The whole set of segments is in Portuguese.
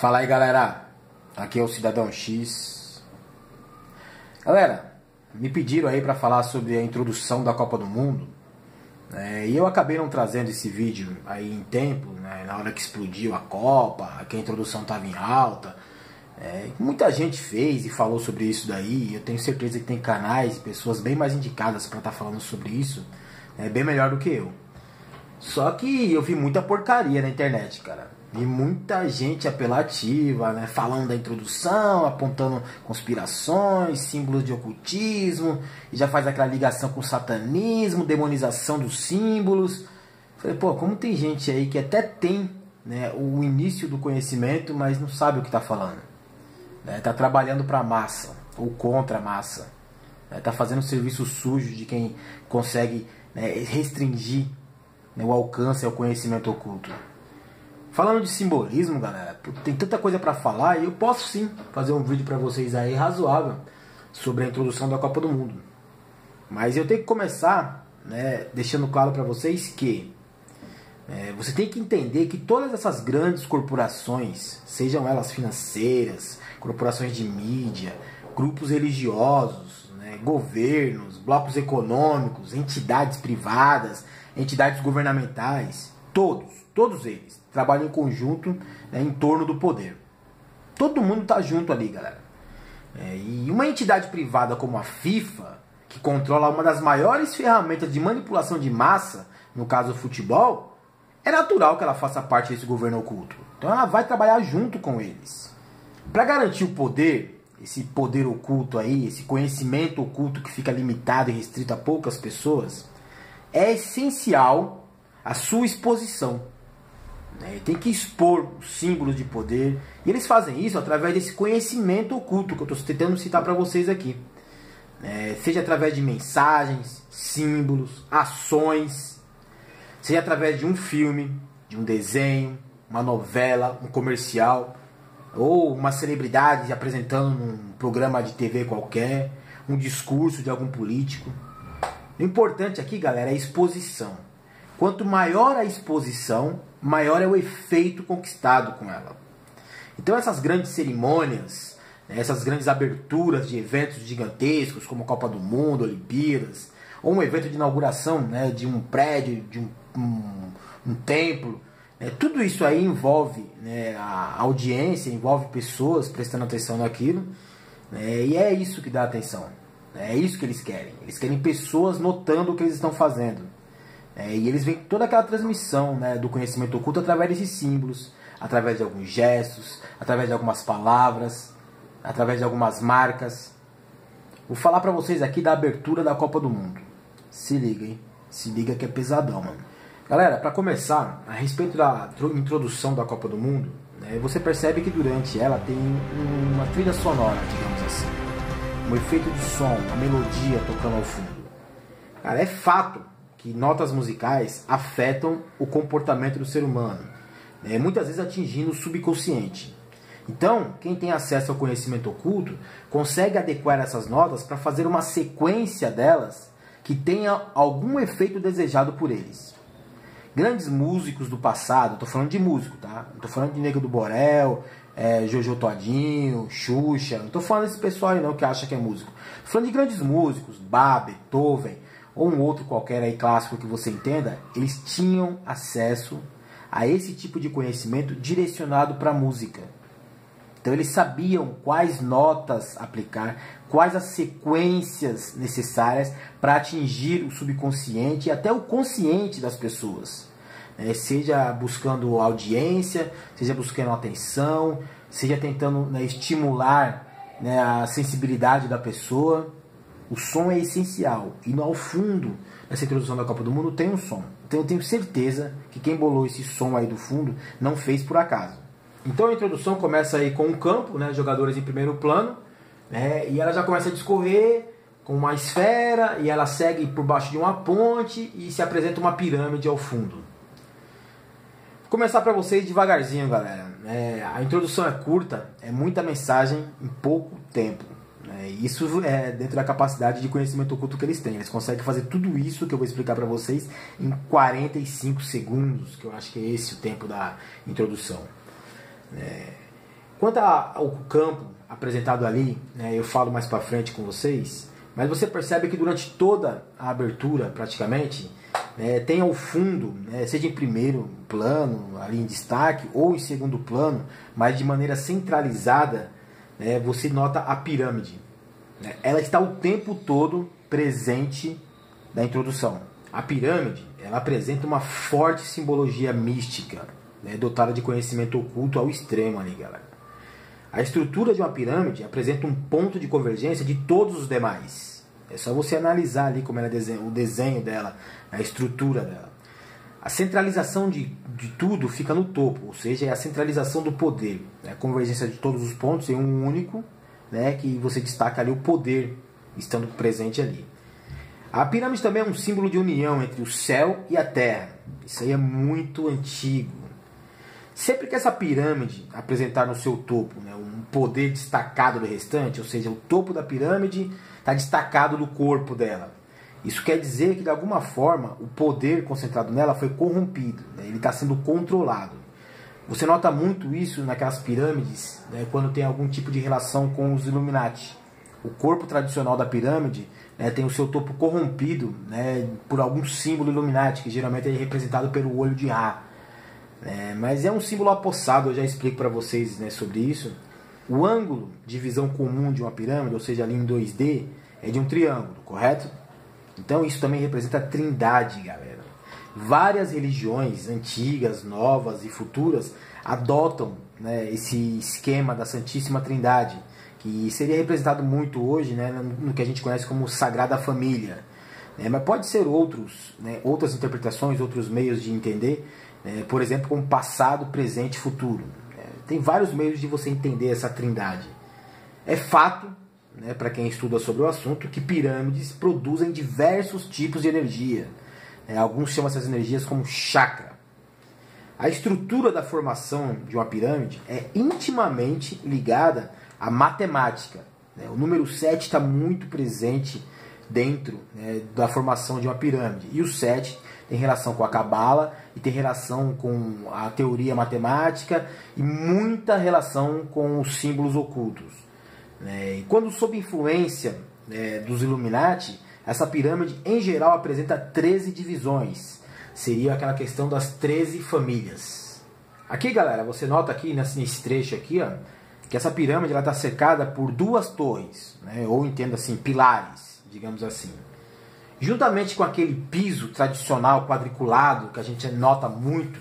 Fala aí, galera, aqui é o Cidadão X. Galera, me pediram aí pra falar sobre a introdução da Copa do Mundo, e eu acabei não trazendo esse vídeo aí em tempo, na hora que explodiu a Copa, que a introdução estava em alta. Muita gente fez e falou sobre isso daí, e eu tenho certeza que tem canais e pessoas bem mais indicadas para estar falando sobre isso, bem melhor do que eu. Só que eu vi muita porcaria na internet, cara. Vi muita gente apelativa, falando da introdução, apontando conspirações, símbolos de ocultismo, e já faz aquela ligação com o satanismo, demonização dos símbolos. Falei, pô, como tem gente aí que até tem o início do conhecimento, mas não sabe o que está falando. Tá trabalhando para a massa, ou contra a massa. Tá fazendo serviço sujo de quem consegue restringir o alcance ao conhecimento oculto. Falando de simbolismo, galera, tem tanta coisa para falar e eu posso sim fazer um vídeo para vocês aí razoável sobre a introdução da Copa do Mundo. Mas eu tenho que começar deixando claro para vocês que você tem que entender que todas essas grandes corporações, sejam elas financeiras, corporações de mídia, grupos religiosos, governos, blocos econômicos, entidades privadas, entidades governamentais, todos eles trabalham em conjunto em torno do poder. Todo mundo está junto ali, galera. E uma entidade privada como a FIFA, que controla uma das maiores ferramentas de manipulação de massa, no caso o futebol, é natural que ela faça parte desse governo oculto. Então ela vai trabalhar junto com eles. Para garantir o poder, esse poder oculto aí, esse conhecimento oculto que fica limitado e restrito a poucas pessoas, é essencial a sua exposição. Tem que expor os símbolos de poder. E eles fazem isso através desse conhecimento oculto que eu estou tentando citar para vocês aqui. Seja através de mensagens, símbolos, ações. Seja através de um filme, de um desenho, uma novela, um comercial. Ou uma celebridade apresentando num programa de TV qualquer. Um discurso de algum político. O importante aqui, galera, é a exposição. Quanto maior a exposição, maior é o efeito conquistado com ela. Então essas grandes cerimônias, essas grandes aberturas de eventos gigantescos, como a Copa do Mundo, Olimpíadas, ou um evento de inauguração de um prédio, de um templo, tudo isso aí envolve a audiência, envolve pessoas prestando atenção naquilo, e é isso que dá atenção. É isso que eles querem. Eles querem pessoas notando o que eles estão fazendo. E eles veem toda aquela transmissão do conhecimento oculto através desses símbolos, através de alguns gestos, através de algumas palavras, através de algumas marcas. Vou falar pra vocês aqui da abertura da Copa do Mundo. Se liga, hein? Se liga que é pesadão, mano. Galera, pra começar, a respeito da introdução da Copa do Mundo, você percebe que durante ela tem uma trilha sonora, digamos assim. Um efeito de som, uma melodia tocando ao fundo. Cara, é fato que notas musicais afetam o comportamento do ser humano, muitas vezes atingindo o subconsciente. Então, quem tem acesso ao conhecimento oculto consegue adequar essas notas para fazer uma sequência delas que tenha algum efeito desejado por eles. Grandes músicos do passado, estou falando de músico, tá? Não estou falando de Nego do Borel, Jojo Todinho, Xuxa, não estou falando desse pessoal aí não que acha que é músico. Estou falando de grandes músicos, Bach, Beethoven, ou um outro qualquer aí clássico que você entenda, eles tinham acesso a esse tipo de conhecimento direcionado para a música. Então eles sabiam quais notas aplicar, quais as sequências necessárias para atingir o subconsciente e até o consciente das pessoas. Seja buscando audiência, seja buscando atenção, seja tentando estimular a sensibilidade da pessoa. O som é essencial. E ao fundo, nessa introdução da Copa do Mundo, tem um som. Então eu tenho certeza que quem bolou esse som aí do fundo não fez por acaso. Então a introdução começa aí com um campo, jogadores em primeiro plano, e ela já começa a discorrer com uma esfera, e ela segue por baixo de uma ponte e se apresenta uma pirâmide ao fundo. Vou começar para vocês devagarzinho, galera. A introdução é curta, é muita mensagem em pouco tempo. Isso é dentro da capacidade de conhecimento oculto que eles têm. Eles conseguem fazer tudo isso que eu vou explicar para vocês em 45 segundos, que eu acho que é esse o tempo da introdução. Quanto ao campo apresentado ali, né, eu falo mais para frente com vocês, mas você percebe que durante toda a abertura, praticamente, tem ao fundo, né, seja em primeiro plano, ali em destaque, ou em segundo plano, mas de maneira centralizada, né, você nota a pirâmide. Né? Ela está o tempo todo presente na introdução. A pirâmide, ela apresenta uma forte simbologia mística, né, dotada de conhecimento oculto ao extremo ali, galera. A estrutura de uma pirâmide apresenta um ponto de convergência de todos os demais. É só você analisar ali como era o desenho dela, a estrutura dela. A centralização de tudo fica no topo, ou seja, é a centralização do poder. Né? A convergência de todos os pontos em um único, né, que você destaca ali o poder estando presente ali. A pirâmide também é um símbolo de união entre o céu e a terra. Isso aí é muito antigo. Sempre que essa pirâmide apresentar no seu topo, né, um poder destacado do restante, ou seja, o topo da pirâmide está destacado do corpo dela. Isso quer dizer que, de alguma forma, o poder concentrado nela foi corrompido, né, ele está sendo controlado. Você nota muito isso naquelas pirâmides, né, quando tem algum tipo de relação com os Illuminati. O corpo tradicional da pirâmide, né, tem o seu topo corrompido, né, por algum símbolo Illuminati, que geralmente é representado pelo olho de Ra. Mas é um símbolo apossado, eu já explico para vocês, né, sobre isso. O ângulo de visão comum de uma pirâmide, ou seja, ali em 2D, é de um triângulo, correto? Então isso também representa a trindade, galera. Várias religiões antigas, novas e futuras adotam, né, esse esquema da Santíssima Trindade, que seria representado muito hoje, né, no que a gente conhece como Sagrada Família. Mas pode ser outras interpretações, outros meios de entender, por exemplo, como passado, presente e futuro. Tem vários meios de você entender essa trindade. É fato, né, para quem estuda sobre o assunto, que pirâmides produzem diversos tipos de energia. Alguns chamam essas energias como chakra. A estrutura da formação de uma pirâmide é intimamente ligada à matemática. O número 7 está muito presente dentro, né, da formação de uma pirâmide. E o 7 tem relação com a cabala e tem relação com a teoria matemática e muita relação com os símbolos ocultos. E quando sob influência, dos Illuminati, essa pirâmide em geral apresenta 13 divisões. Seria aquela questão das 13 famílias. Aqui, galera, você nota aqui nesse trecho aqui, ó, que essa pirâmide está cercada por duas torres, né, ou entenda assim, pilares, digamos assim. Juntamente com aquele piso tradicional quadriculado, que a gente nota muito,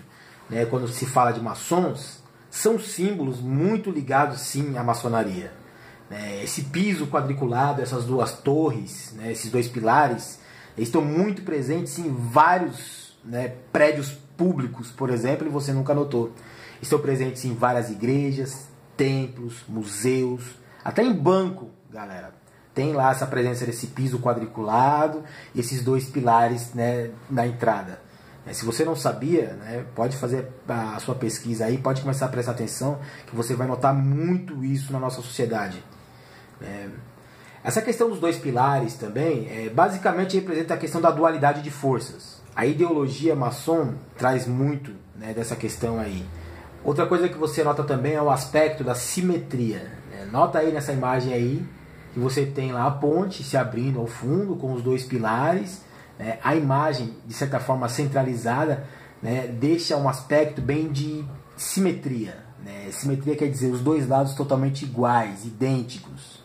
né, quando se fala de maçons, são símbolos muito ligados sim à maçonaria. Esse piso quadriculado, essas duas torres, né, esses dois pilares, eles estão muito presentes em vários, né, prédios públicos, por exemplo, e você nunca notou. Estão presentes em várias igrejas, templos, museus, até em banco, galera. Tem lá essa presença desse piso quadriculado e esses dois pilares, né, na entrada. Se você não sabia, né, pode fazer a sua pesquisa aí, pode começar a prestar atenção, que você vai notar muito isso na nossa sociedade. Essa questão dos dois pilares também, basicamente representa a questão da dualidade de forças. A ideologia maçom traz muito, né, dessa questão aí. Outra coisa que você nota também é o aspecto da simetria. Nota aí nessa imagem aí, que você tem lá a ponte se abrindo ao fundo com os dois pilares. A imagem, de certa forma centralizada, né, deixa um aspecto bem de simetria. Simetria quer dizer os dois lados totalmente iguais, idênticos.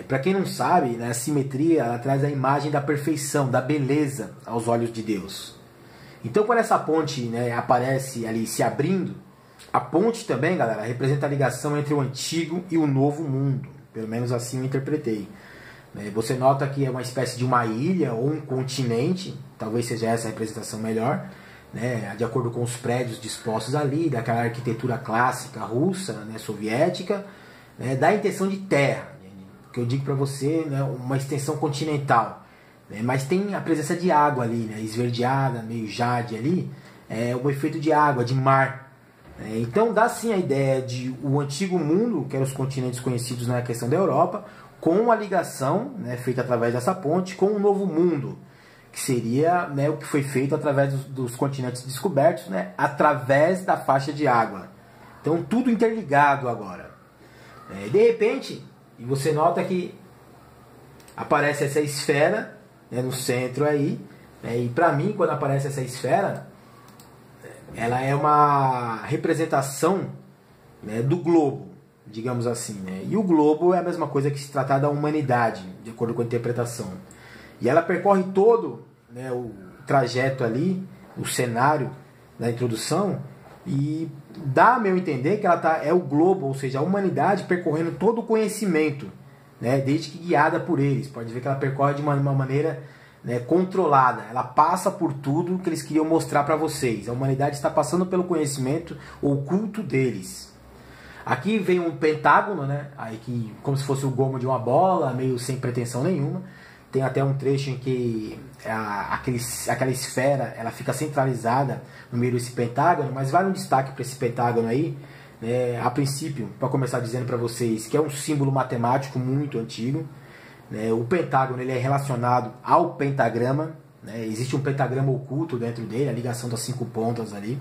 Para quem não sabe, né, a simetria ela traz a imagem da perfeição, da beleza aos olhos de Deus. Então quando essa ponte, né, aparece ali se abrindo, a ponte também, galera, representa a ligação entre o antigo e o novo mundo. Pelo menos assim eu interpretei. Você nota que é uma espécie de uma ilha ou um continente, talvez seja essa a representação melhor, né, de acordo com os prédios dispostos ali, daquela arquitetura clássica russa, né, soviética, né, dá a intenção de terra, que eu digo para você, né, uma extensão continental, né, mas tem a presença de água ali, né, esverdeada, meio jade ali, o efeito de água, de mar. Então dá sim a ideia de o antigo mundo, que eram os continentes conhecidos na questão da Europa, com a ligação, né, feita através dessa ponte com o novo mundo, que seria, né, o que foi feito através dos continentes descobertos, né, através da faixa de água. Então tudo interligado agora. De repente, e você nota que aparece essa esfera, né, no centro aí, né, e para mim, quando aparece essa esfera, ela é uma representação, né, do globo, digamos assim. Né? E o globo é a mesma coisa que se tratar da humanidade, de acordo com a interpretação. E ela percorre todo, né, o trajeto ali, o cenário da introdução, e dá a meu entender que ela é o globo, ou seja, a humanidade percorrendo todo o conhecimento, né, desde que guiada por eles. Pode ver que ela percorre de uma maneira, né, controlada. Ela passa por tudo que eles queriam mostrar para vocês. A humanidade está passando pelo conhecimento oculto deles. Aqui vem um pentágono, né, aí que, como se fosse o gomo de uma bola, meio sem pretensão nenhuma. Tem até um trecho em que aquela esfera ela fica centralizada no meio desse pentágono, mas vale um destaque para esse pentágono aí, né, a princípio, para começar dizendo para vocês que é um símbolo matemático muito antigo. Né, o pentágono ele é relacionado ao pentagrama, né, existe um pentagrama oculto dentro dele, a ligação das 5 pontas ali.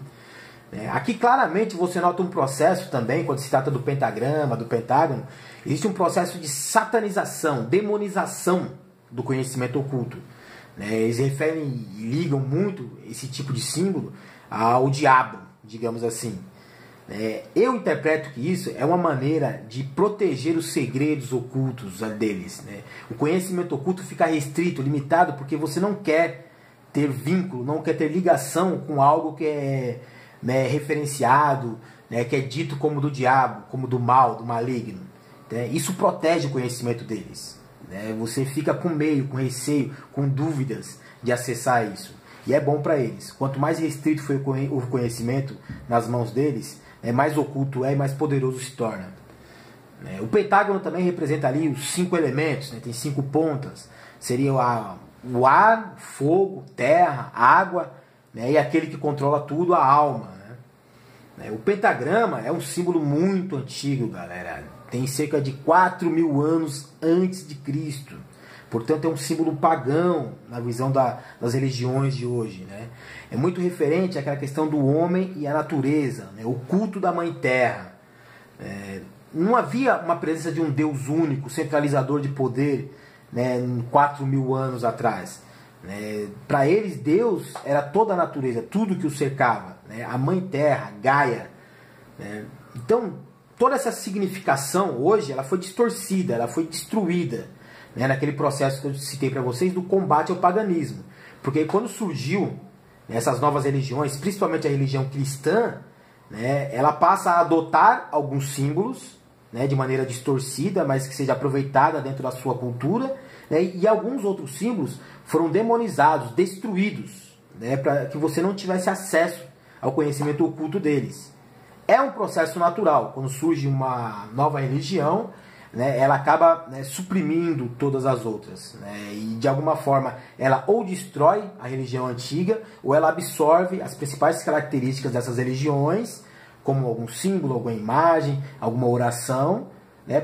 Aqui claramente você nota um processo também, quando se trata do pentagrama, do pentágono, existe um processo de satanização, demonização do conhecimento oculto. Eles referem e ligam muito esse tipo de símbolo ao diabo, digamos assim. Eu interpreto que isso é uma maneira de proteger os segredos ocultos deles. O conhecimento oculto fica restrito, limitado, porque você não quer ter vínculo, não quer ter ligação com algo que é, né, referenciado, né, que é dito como do diabo, como do mal, do maligno. Isso protege o conhecimento deles. Você fica com medo, com receio, com dúvidas de acessar isso. E é bom para eles. Quanto mais restrito foi o conhecimento nas mãos deles, mais oculto é e mais poderoso se torna. O pentágono também representa ali os 5 elementos, tem 5 pontas. Seria o ar, fogo, terra, água, e aquele que controla tudo, a alma. O pentagrama é um símbolo muito antigo, galera. Tem cerca de 4.000 anos antes de Cristo. Portanto, é um símbolo pagão na visão das religiões de hoje. É muito referente àquela questão do homem e a natureza, o culto da Mãe Terra. Não havia uma presença de um Deus único, centralizador de poder, 4.000 anos atrás. Para eles, Deus era toda a natureza, tudo que o cercava. A Mãe Terra, Gaia. Então, toda essa significação hoje ela foi distorcida, ela foi destruída, naquele processo que eu citei para vocês do combate ao paganismo. Porque quando surgiu essas novas religiões, principalmente a religião cristã, ela passa a adotar alguns símbolos, de maneira distorcida, mas que seja aproveitada dentro da sua cultura, e alguns outros símbolos foram demonizados, destruídos, para que você não tivesse acesso ao conhecimento oculto deles. É um processo natural. Quando surge uma nova religião, ela acaba suprimindo todas as outras. E de alguma forma ela ou destrói a religião antiga, ou ela absorve as principais características dessas religiões, como algum símbolo, alguma imagem, alguma oração,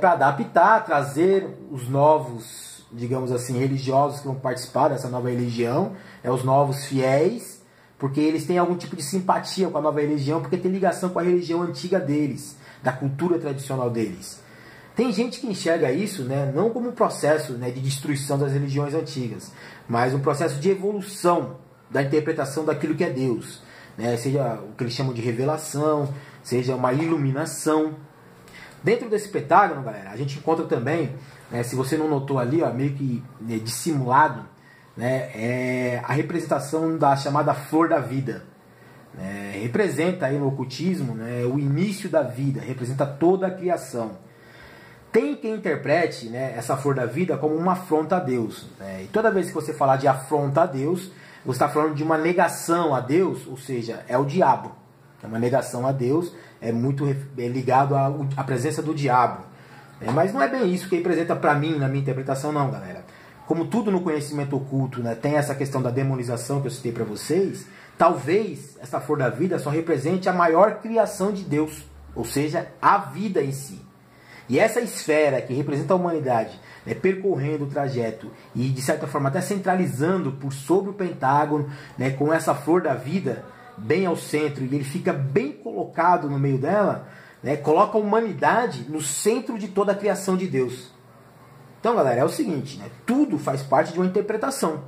para adaptar, trazer os novos, digamos assim, religiosos que vão participar dessa nova religião, os novos fiéis, porque eles têm algum tipo de simpatia com a nova religião, porque tem ligação com a religião antiga deles, da cultura tradicional deles. Tem gente que enxerga isso, não como um processo de destruição das religiões antigas, mas um processo de evolução da interpretação daquilo que é Deus. Seja o que eles chamam de revelação, seja uma iluminação. Dentro desse pentágono, galera, a gente encontra também, se você não notou ali, meio que dissimulado, é a representação da chamada flor da vida. Representa aí no ocultismo o início da vida, representa toda a criação. Tem quem interprete essa flor da vida como uma afronta a Deus. E toda vez que você falar de afronta a Deus, você está falando de uma negação a Deus, ou seja, é o diabo. É uma negação a Deus, é muito ligado à presença do diabo. Mas não é bem isso que representa para mim, na minha interpretação, não, galera. Como tudo no conhecimento oculto tem essa questão da demonização que eu citei para vocês, talvez essa flor da vida só represente a maior criação de Deus, ou seja, a vida em si. E essa esfera que representa a humanidade, percorrendo o trajeto e de certa forma até centralizando por sobre o pentágono, com essa flor da vida bem ao centro, e ele fica bem colocado no meio dela, né, coloca a humanidade no centro de toda a criação de Deus. Então, galera, é o seguinte, né, tudo faz parte de uma interpretação.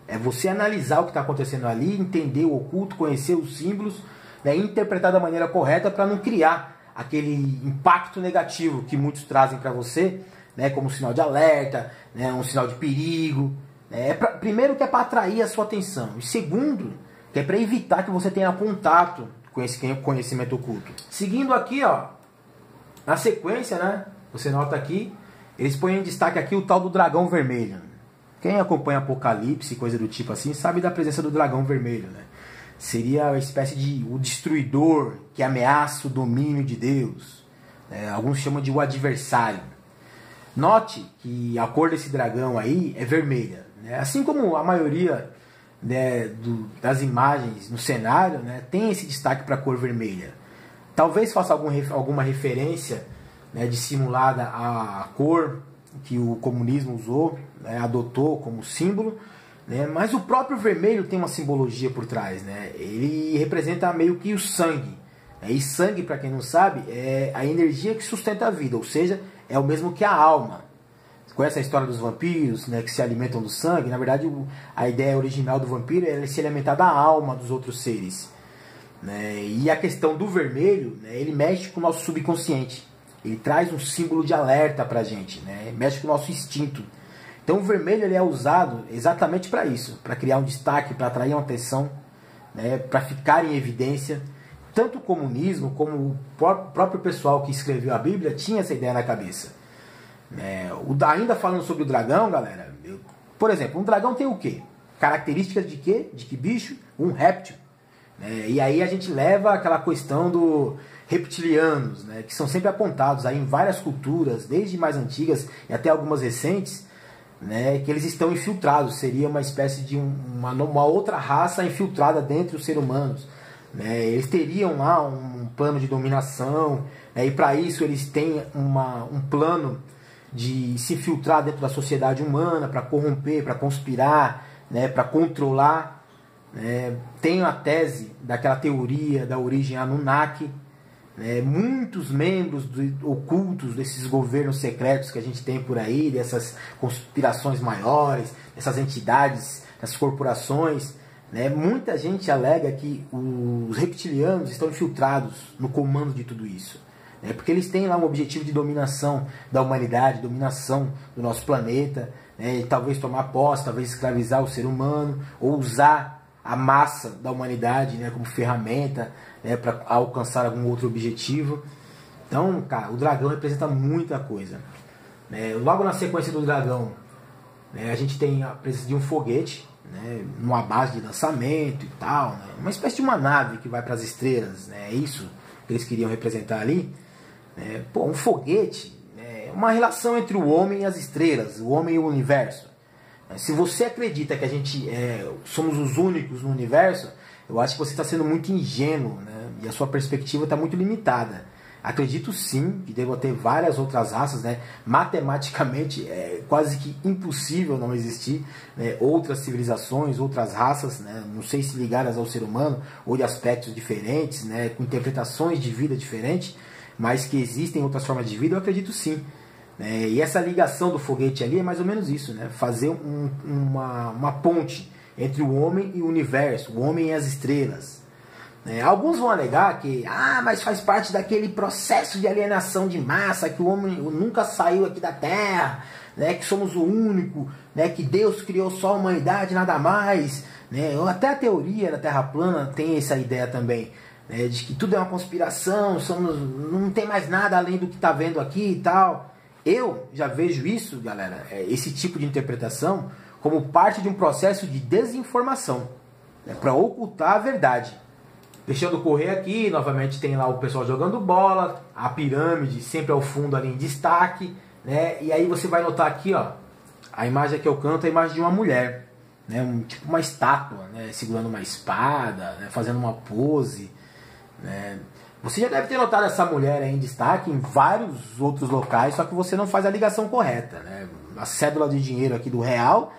É você analisar o que está acontecendo ali, entender o oculto, conhecer os símbolos, né, interpretar da maneira correta para não criar aquele impacto negativo que muitos trazem para você, né, como um sinal de alerta, né, um sinal de perigo. Primeiro que é para atrair a sua atenção. E segundo, que é para evitar que você tenha contato com esse conhecimento oculto. Seguindo aqui, ó, na sequência, né, você nota aqui, eles põem em destaque aqui o tal do dragão vermelho. Quem acompanha Apocalipse, coisa do tipo assim, sabe da presença do dragão vermelho, né? Seria uma espécie de o destruidor que ameaça o domínio de Deus. Alguns chamam de o adversário. Note que a cor desse dragão aí é vermelha, né? Assim como a maioria, né, das imagens no cenário, né, tem esse destaque para a cor vermelha. Talvez faça alguma referência, né, dissimulada à cor que o comunismo usou, né, adotou como símbolo, né, mas o próprio vermelho tem uma simbologia por trás, né? Ele representa meio que o sangue, né? E sangue, para quem não sabe, é a energia que sustenta a vida, ou seja, é o mesmo que a alma. Você conhece a história dos vampiros, né, que se alimentam do sangue? Na verdade, a ideia original do vampiro é ele se alimentar da alma dos outros seres, né? E a questão do vermelho, né, ele mexe com o nosso subconsciente. Ele traz um símbolo de alerta para a gente, né? Mexe com o nosso instinto. Então o vermelho ele é usado exatamente para isso, para criar um destaque, para atrair uma atenção, né? Para ficar em evidência. Tanto o comunismo como o próprio pessoal que escreveu a Bíblia tinha essa ideia na cabeça. Ainda falando sobre o dragão, galera, por exemplo, um dragão tem o quê? Características de quê? De que bicho? Um réptil. E aí a gente leva aquela questão do reptilianos, né, que são sempre apontados aí em várias culturas, desde mais antigas e até algumas recentes, né, que eles estão infiltrados, seria uma espécie de uma outra raça infiltrada dentro dos seres humanos. Né, eles teriam lá um plano de dominação, né, e para isso eles têm um plano de se infiltrar dentro da sociedade humana, para corromper, para conspirar, né, para controlar. Tem a tese daquela teoria da origem Anunnaki. Muitos membros ocultos desses governos secretos que a gente tem por aí, dessas conspirações maiores, dessas entidades, dessas corporações, né? Muita gente alega que os reptilianos estão infiltrados no comando de tudo isso, né? Porque eles têm lá um objetivo de dominação da humanidade, dominação do nosso planeta, né? E talvez tomar posse, talvez escravizar o ser humano, ou usar a massa da humanidade, né, como ferramenta, né, para alcançar algum outro objetivo. Então, cara, o dragão representa muita coisa. Logo na sequência do dragão, né, a gente tem a presença de um foguete, né, numa base de lançamento e tal, né, uma espécie de uma nave que vai para as estrelas, né, é isso que eles queriam representar ali. Um foguete é uma relação entre o homem e as estrelas, o homem e o universo. Se você acredita que a gente somos os únicos no universo, eu acho que você está sendo muito ingênuo, né? E a sua perspectiva está muito limitada. Acredito sim que deva ter várias outras raças, né? Matematicamente é quase que impossível não existir, né, outras civilizações, outras raças, né? Não sei se ligadas ao ser humano ou de aspectos diferentes, né, com interpretações de vida diferentes, mas que existem outras formas de vida, eu acredito sim. E essa ligação do foguete ali é mais ou menos isso, né? Fazer uma ponte entre o homem e o universo, o homem e as estrelas. Alguns vão alegar que mas faz parte daquele processo de alienação de massa, que o homem nunca saiu aqui da Terra, né? Que somos o único, né? Que Deus criou só a humanidade, nada mais. Até a teoria da Terra plana tem essa ideia também, de que tudo é uma conspiração, não tem mais nada além do que está vendo aqui e tal. Eu já vejo isso, galera, esse tipo de interpretação, como parte de um processo de desinformação, né, para ocultar a verdade. Deixando correr aqui, novamente tem lá o pessoal jogando bola, a pirâmide sempre ao fundo ali em destaque, né, e aí você vai notar aqui, ó, a imagem que eu canto é a imagem de uma mulher, né, tipo uma estátua, né, segurando uma espada, né, fazendo uma pose, né. Você já deve ter notado essa mulher aí em destaque em vários outros locais, só que você não faz a ligação correta, né? A cédula de dinheiro aqui do real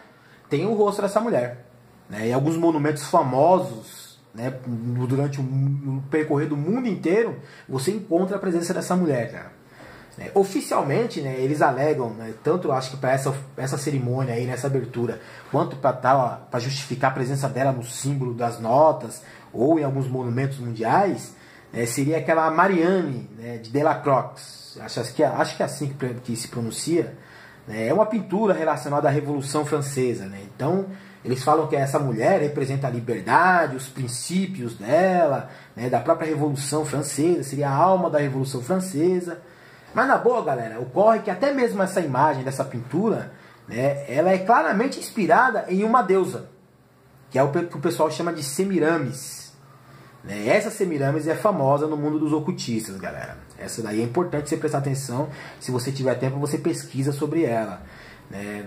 tem o rosto dessa mulher, né? E alguns monumentos famosos né, durante o percorrer do mundo inteiro, você encontra a presença dessa mulher, cara. Oficialmente, né, eles alegam, né, tanto acho que para essa cerimônia aí, nessa abertura, quanto para justificar a presença dela no símbolo das notas ou em alguns monumentos mundiais, seria aquela Marianne, né, de Delacroix, acho que é assim que se pronuncia, né, é uma pintura relacionada à Revolução Francesa, né, então eles falam que essa mulher representa a liberdade, os princípios dela, né, da própria Revolução Francesa, seria a alma da Revolução Francesa. Mas na boa, galera, ocorre que até mesmo essa imagem dessa pintura, né, ela é claramente inspirada em uma deusa, que é o que o pessoal chama de Semiramis. Né? Essa Semiramis é famosa no mundo dos ocultistas, galera. Essa daí é importante você prestar atenção. Se você tiver tempo, você pesquisa sobre ela. Né?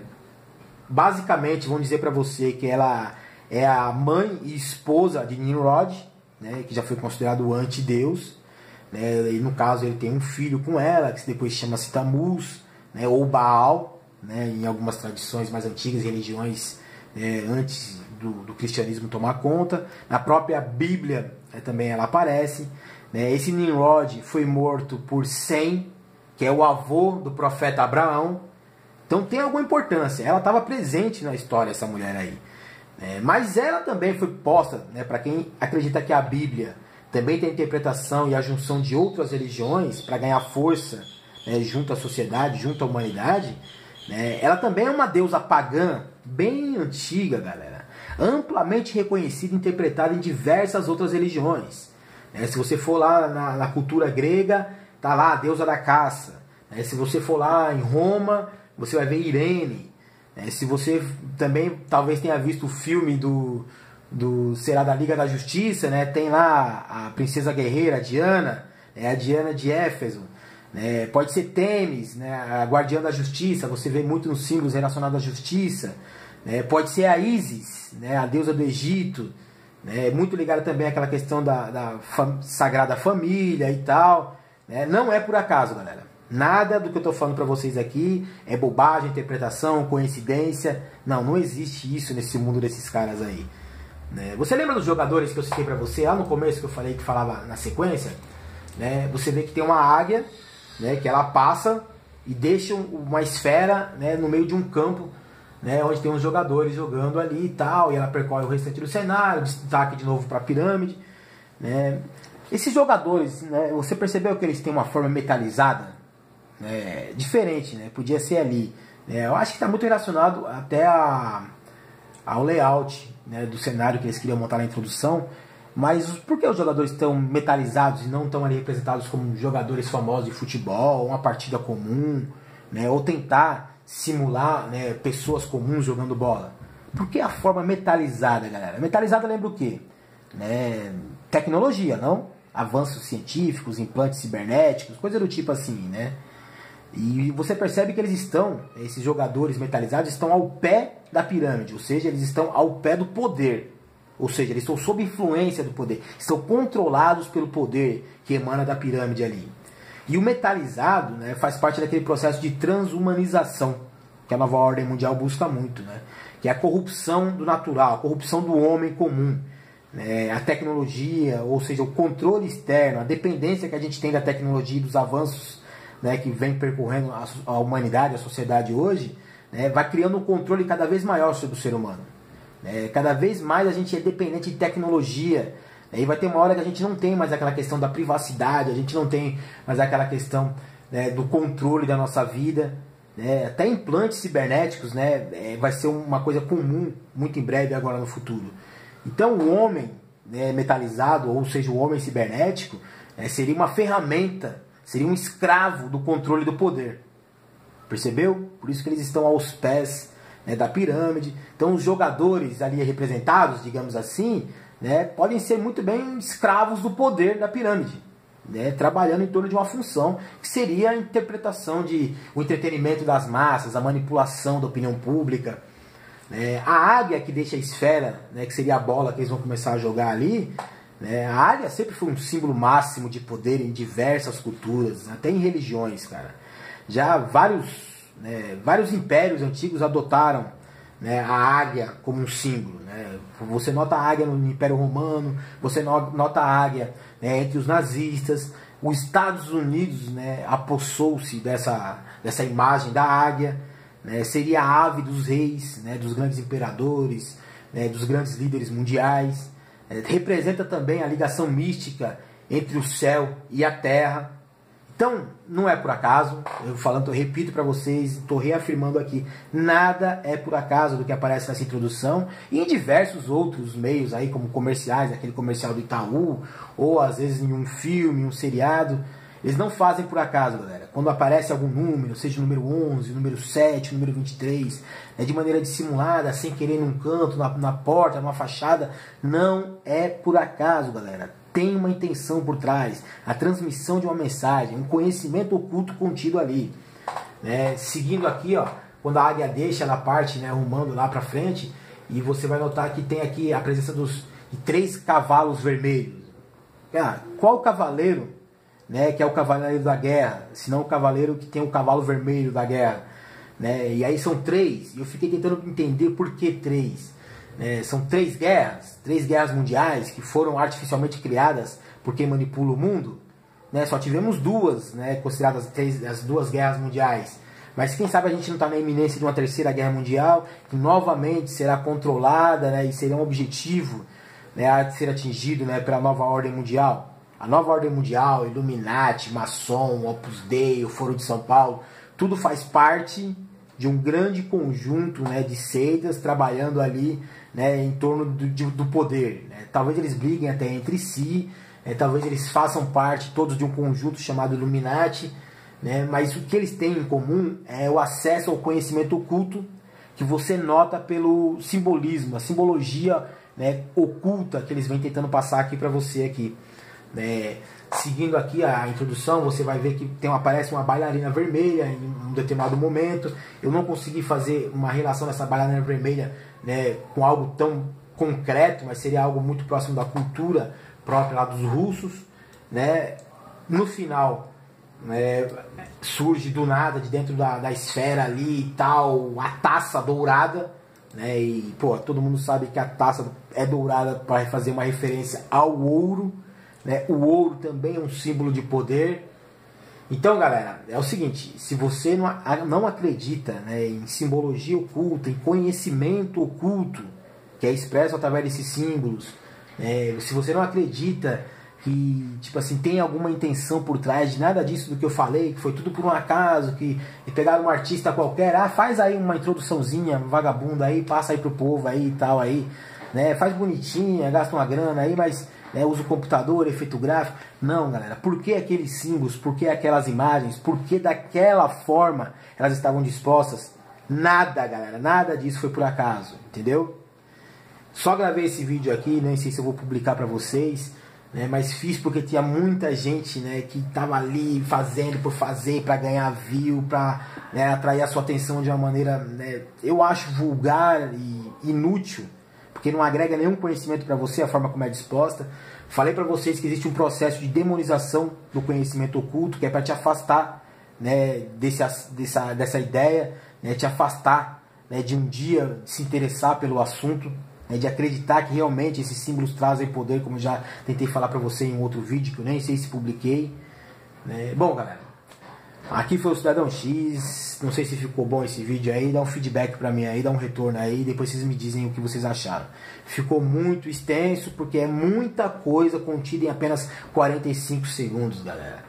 Basicamente, vamos dizer para você que ela é a mãe e esposa de Nimrod, né, que já foi considerado o antideus. E no caso ele tem um filho com ela, que depois chama-se Tammuz, né, ou Baal, né, em algumas tradições mais antigas, religiões antes do cristianismo tomar conta. Na própria Bíblia também ela aparece. Né. Esse Nimrod foi morto por Sem, que é o avô do profeta Abraão. Então tem alguma importância, ela estava presente na história, essa mulher aí. Mas ela também foi posta, né, para quem acredita que a Bíblia também tem a interpretação e a junção de outras religiões para ganhar força, né, junto à sociedade, junto à humanidade, né, ela também é uma deusa pagã bem antiga, galera, amplamente reconhecida e interpretada em diversas outras religiões. Se você for lá na cultura grega, tá lá a deusa da caça. Se você for lá em Roma, você vai ver Irene. Se você também talvez tenha visto o filme será da Liga da Justiça, né? Tem lá a princesa guerreira, a Diana, a Diana de Éfeso, né? Pode ser Temis, né? A guardiã da justiça, você vê muito nos símbolos relacionados à justiça, né? Pode ser a Ísis, né? A deusa do Egito, né? Muito ligada também àquela questão da Sagrada Família e tal, né? Não é por acaso, galera. Nada do que eu estou falando para vocês aqui é bobagem, interpretação, coincidência. Não existe isso nesse mundo desses caras aí. Você lembra dos jogadores que eu citei para você lá no começo, que eu falei que falava na sequência? Você vê que tem uma águia, né, que ela passa e deixa uma esfera, né, no meio de um campo, né, onde tem uns jogadores jogando ali e tal, e ela percorre o restante do cenário, destaque de novo para a pirâmide. Né. Esses jogadores, né, você percebeu que eles têm uma forma metalizada? Diferente, né, podia ser ali. Eu acho que está muito relacionado até ao layout, né, do cenário que eles queriam montar na introdução. Mas por que os jogadores estão metalizados e não estão ali representados como jogadores famosos de futebol, uma partida comum, né, ou tentar simular, né, pessoas comuns jogando bola? Por que a forma metalizada, galera? Metalizada lembra o quê? Tecnologia, não? Avanços científicos, implantes cibernéticos, coisa do tipo assim, né? E você percebe que esses jogadores metalizados estão ao pé da pirâmide, ou seja, eles estão ao pé do poder. Ou seja, eles estão sob influência do poder, estão controlados pelo poder que emana da pirâmide ali. E o metalizado, né, faz parte daquele processo de transhumanização que a nova ordem mundial busca muito, né? Que é a corrupção do natural, a corrupção do homem comum. A tecnologia, ou seja, o controle externo, a dependência que a gente tem da tecnologia e dos avanços, né, que vem percorrendo a humanidade, a sociedade hoje, né, vai criando um controle cada vez maior sobre o ser humano. Cada vez mais a gente é dependente de tecnologia. E vai ter uma hora que a gente não tem mais aquela questão da privacidade, a gente não tem mais aquela questão, né, do controle da nossa vida. Até implantes cibernéticos, né, vai ser uma coisa comum muito em breve agora no futuro. Então o homem, né, metalizado, ou seja, o homem cibernético, seria uma ferramenta, seria um escravo do controle do poder. Percebeu? Por isso que eles estão aos pés, né, da pirâmide. Então os jogadores ali representados, digamos assim, né, podem ser muito bem escravos do poder da pirâmide, né, trabalhando em torno de uma função que seria a interpretação o entretenimento das massas, a manipulação da opinião pública. A águia que deixa a esfera, né, que seria a bola que eles vão começar a jogar ali, né, a águia sempre foi um símbolo máximo de poder em diversas culturas, até em religiões, cara. Já vários impérios antigos adotaram, né, a águia como um símbolo, né? Você nota a águia no Império Romano, você nota a águia, né, entre os nazistas. Os Estados Unidos, né, apossou-se dessa imagem da águia, né? Seria a ave dos reis, né, dos grandes imperadores, né, dos grandes líderes mundiais. Representa também a ligação mística entre o céu e a terra. Então, não é por acaso, eu repito para vocês, estou reafirmando aqui, nada é por acaso do que aparece nessa introdução e em diversos outros meios aí, como comerciais, aquele comercial do Itaú, ou às vezes em um filme, um seriado. Eles não fazem por acaso, galera. Quando aparece algum número, seja o número 11, o número 7, o número 23, de maneira dissimulada, sem querer, num canto, na porta, numa fachada, não é por acaso, galera. Tem uma intenção por trás, a transmissão de uma mensagem, um conhecimento oculto contido ali. Seguindo aqui, ó, quando a águia deixa, ela parte, né, rumando lá para frente, e você vai notar que tem aqui a presença de 3 cavalos vermelhos. Qual cavaleiro, né, que é o cavaleiro da guerra, senão o cavaleiro que tem o cavalo vermelho da guerra, né? E aí são 3, e eu fiquei tentando entender por que 3. São 3 guerras mundiais que foram artificialmente criadas por quem manipula o mundo, né? Só tivemos 2, né, consideradas as 2 guerras mundiais, mas quem sabe a gente não está na iminência de uma 3ª guerra mundial, que novamente será controlada, né, e seria um objetivo, né, a ser atingido, né, pela nova ordem mundial. A nova ordem mundial, Illuminati, Maçom, Opus Dei, o Foro de São Paulo, tudo faz parte de um grande conjunto, né, de seitas trabalhando ali, né, em torno do poder. Né? Talvez eles briguem até entre si, talvez eles façam parte todos de um conjunto chamado Illuminati, né? Mas o que eles têm em comum é o acesso ao conhecimento oculto que você nota pelo simbolismo, a simbologia, né, oculta que eles vêm tentando passar aqui para você aqui. Seguindo aqui a introdução, você vai ver que aparece uma bailarina vermelha em um determinado momento. Eu não consegui fazer uma relação dessa bailarina vermelha, né, com algo tão concreto, mas seria algo muito próximo da cultura própria lá dos russos, né? No final, né, surge do nada, de dentro da esfera ali e tal, a taça dourada, né? E pô, todo mundo sabe que a taça é dourada para fazer uma referência ao ouro, né? O ouro também é um símbolo de poder. Então, galera, é o seguinte: se você não acredita, né, em simbologia oculta, em conhecimento oculto que é expresso através desses símbolos, se você não acredita que, tipo assim, tem alguma intenção por trás de nada disso do que eu falei, que foi tudo por um acaso, que pegaram um artista qualquer, faz aí uma introduçãozinha vagabunda aí, passa aí pro povo aí e tal aí, né, faz bonitinha, gasta uma grana aí, mas usa o computador, efeito gráfico. Não, galera, por que aqueles símbolos, por que aquelas imagens, por que daquela forma elas estavam dispostas? Nada, galera, nada disso foi por acaso, entendeu? Só gravei esse vídeo aqui, nem sei se eu vou publicar pra vocês, né, mas fiz porque tinha muita gente, né, que tava ali fazendo por fazer, pra ganhar view, pra, né, atrair a sua atenção de uma maneira, né, eu acho vulgar e inútil, porque não agrega nenhum conhecimento para você, a forma como é disposta. Falei para vocês que existe um processo de demonização do conhecimento oculto, que é para te afastar, né, dessa ideia, né, te afastar, né, de um dia se interessar pelo assunto, né, de acreditar que realmente esses símbolos trazem poder, como já tentei falar para você em um outro vídeo, que eu nem sei se publiquei. Né. Bom, galera, aqui foi o Cidadão X. Não sei se ficou bom esse vídeo aí. Dá um feedback pra mim aí, dá um retorno aí. Depois vocês me dizem o que vocês acharam. Ficou muito extenso porque é muita coisa contida em apenas 45 segundos, galera.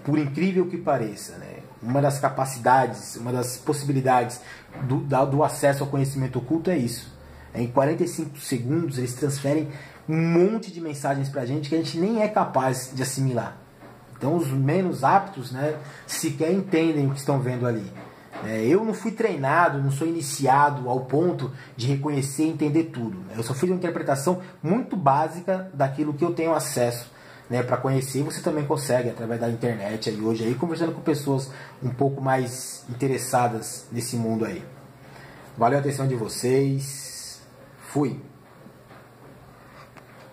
Por incrível que pareça, né? Uma das capacidades, uma das possibilidades do acesso ao conhecimento oculto é isso. Em 45 segundos eles transferem um monte de mensagens pra gente que a gente nem é capaz de assimilar. Então os menos aptos, né, sequer entendem o que estão vendo ali. Eu não fui treinado, não sou iniciado ao ponto de reconhecer e entender tudo. Eu só fiz uma interpretação muito básica daquilo que eu tenho acesso, né, para conhecer. Você também consegue através da internet aí hoje, aí, conversando com pessoas um pouco mais interessadas nesse mundo aí. Valeu a atenção de vocês. Fui.